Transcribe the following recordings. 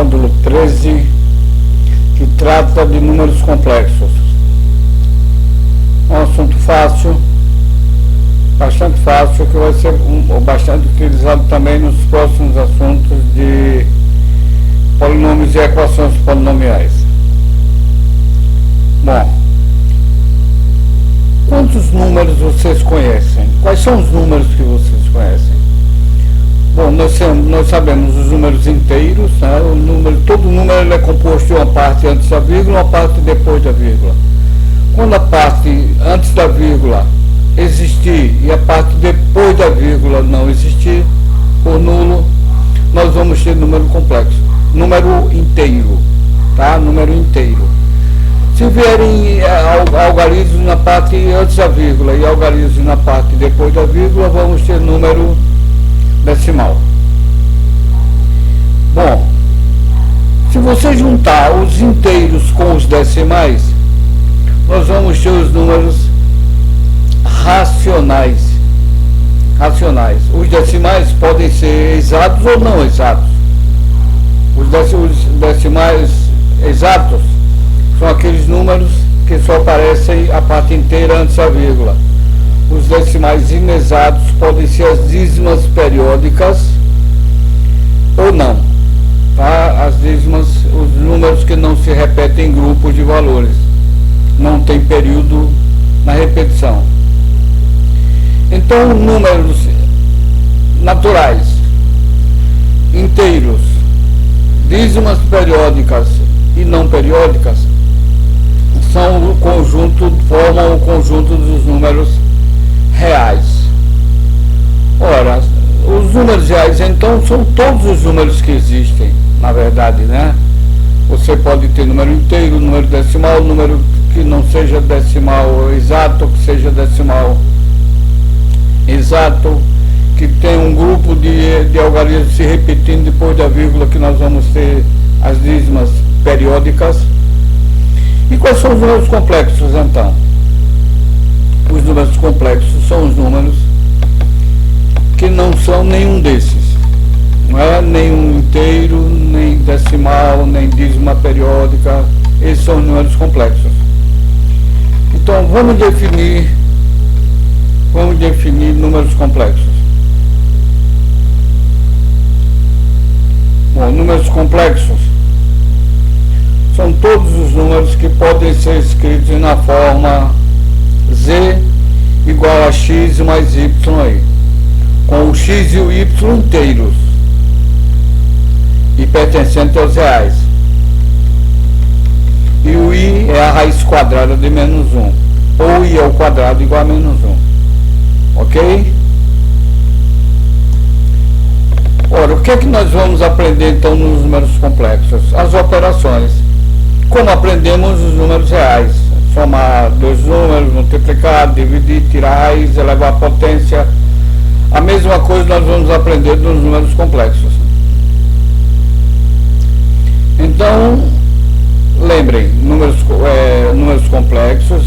módulo 13, que trata de números complexos. Um assunto fácil, bastante fácil, que vai ser bastante utilizado também nos próximos assuntos de polinômios e equações polinomiais. Bom, quantos números vocês conhecem? Quais são os números que vocês conhecem? Bom, nós sabemos os números inteiros, né? Todo número ele é composto de uma parte antes da vírgula e uma parte depois da vírgula. Quando a parte antes da vírgula existir e a parte depois da vírgula não existir, por nulo, nós vamos ter número complexo, número inteiro, tá? Número inteiro. Se vierem algarismos na parte antes da vírgula e algarismos na parte depois da vírgula, vamos ter número decimal. Bom, se você juntar os inteiros com os decimais, nós vamos ter os números racionais. Os decimais podem ser exatos ou não exatos. Os decimais exatos são aqueles números que só aparecem a parte inteira antes da vírgula. Os decimais inexatos podem ser as dízimas periódicas ou não, tá? As dízimas, os números que não se repetem em grupos de valores, não tem período na repetição. Então, números naturais, inteiros, dízimas periódicas e não periódicas formam o conjunto dos números reais. Ora, os números reais então são todos os números que existem, na verdade, né? Você pode ter número inteiro, número decimal, número que não seja decimal exato, que seja decimal exato, que tem um grupo de algarismos se repetindo depois da vírgula, que nós vamos ter as dízimas periódicas. E quais são os números complexos, então? Os números complexos são os números que não são nenhum desses. Não é nenhum inteiro, nem decimal, nem dízima periódica. Esses são os números complexos. Então, vamos definir números complexos. Bom, números complexos são todos os números que podem ser escritos na forma z igual a x mais y aí, com o x e o y inteiros e pertencentes aos reais. E o i é a raiz quadrada de menos 1, ou i ao quadrado igual a menos 1. Ok? Ora, o que é que nós vamos aprender então nos números complexos? As operações. Como aprendemos os números reais. Somar dois números, multiplicar, dividir, tirar a raiz, elevar a potência. A mesma coisa nós vamos aprender nos números complexos. Então, lembrem, números complexos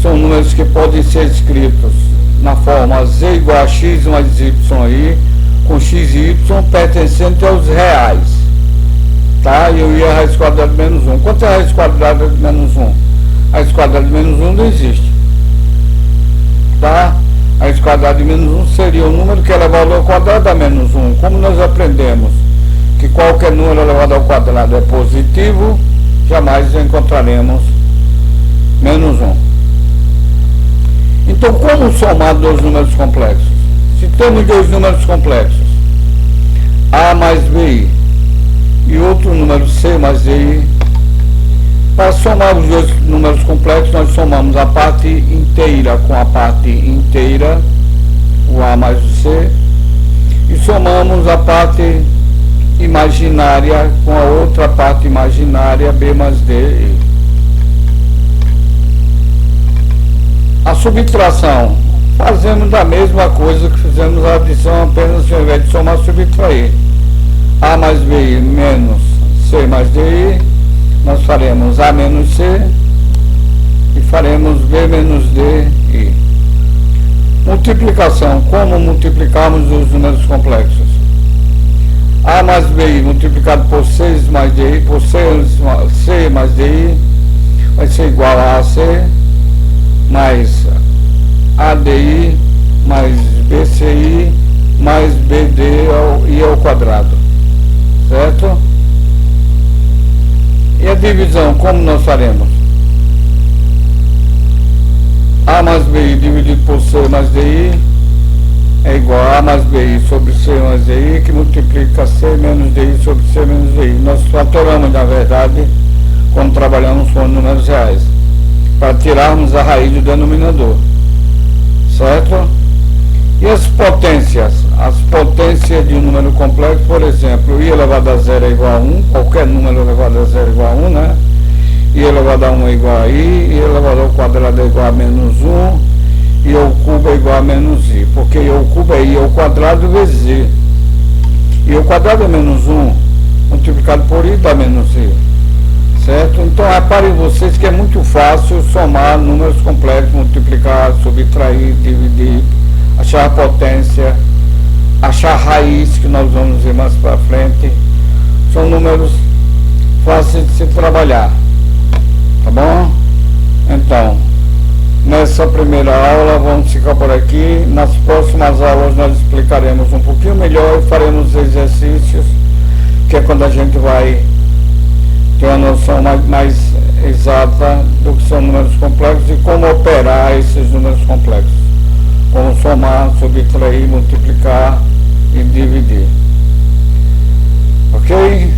são números que podem ser escritos na forma z igual a x mais y, com x e y pertencente aos reais. Tá? E eu ia a raiz quadrada de menos 1. Quanto é a raiz quadrada de menos 1? A raiz quadrada de menos 1 não existe. Tá? A raiz quadrada de menos 1 seria o número que é elevado ao quadrado a menos 1. Como nós aprendemos que qualquer número elevado ao quadrado é positivo, jamais encontraremos menos 1. Então, como somar dois números complexos? Se temos dois números complexos, a mais bi, e outro número c mais di, para somar os dois números complexos, nós somamos a parte inteira com a parte inteira, o a mais o c, e somamos a parte imaginária com a outra parte imaginária, b mais d. A subtração, fazemos a mesma coisa que fizemos a adição, apenas ao invés de somar, subtrair. A mais b menos c mais di, nós faremos a menos c e faremos b menos d i. Multiplicação, como multiplicarmos os números complexos? A mais BI multiplicado por 6 mais DI, por C mais DI, vai ser igual a AC mais ADI mais BCI mais BD ao quadrado, certo? E a divisão, como nós faremos? A mais BI dividido por C mais DI é igual a mais BI sobre C mais DI, que multiplica C menos DI sobre C menos DI. Nós fatoramos, na verdade, quando trabalhamos com números reais, para tirarmos a raiz do denominador, certo? E as potências? As potências de um número complexo, por exemplo, I elevado a 0 é igual a 1, qualquer número elevado a 0 é igual a 1, né? I elevado a 1 é igual a I elevado ao quadrado é igual a menos 1, I ao cubo é igual a menos I, porque I ao cubo é I ao quadrado vezes I. I ao quadrado é menos 1, multiplicado por I dá menos I, certo? Então reparem vocês que é muito fácil somar números complexos, multiplicar, subtrair, dividir, achar a potência, achar a raiz, que nós vamos ver mais para frente. São números fáceis de se trabalhar, tá bom? Então, nessa primeira aula vamos ficar por aqui. Nas próximas aulas nós explicaremos um pouquinho melhor e faremos exercícios, que é quando a gente vai ter uma noção mais exata do que são números complexos e como operar esses números complexos, como somar, subtrair, multiplicar e dividir. Ok?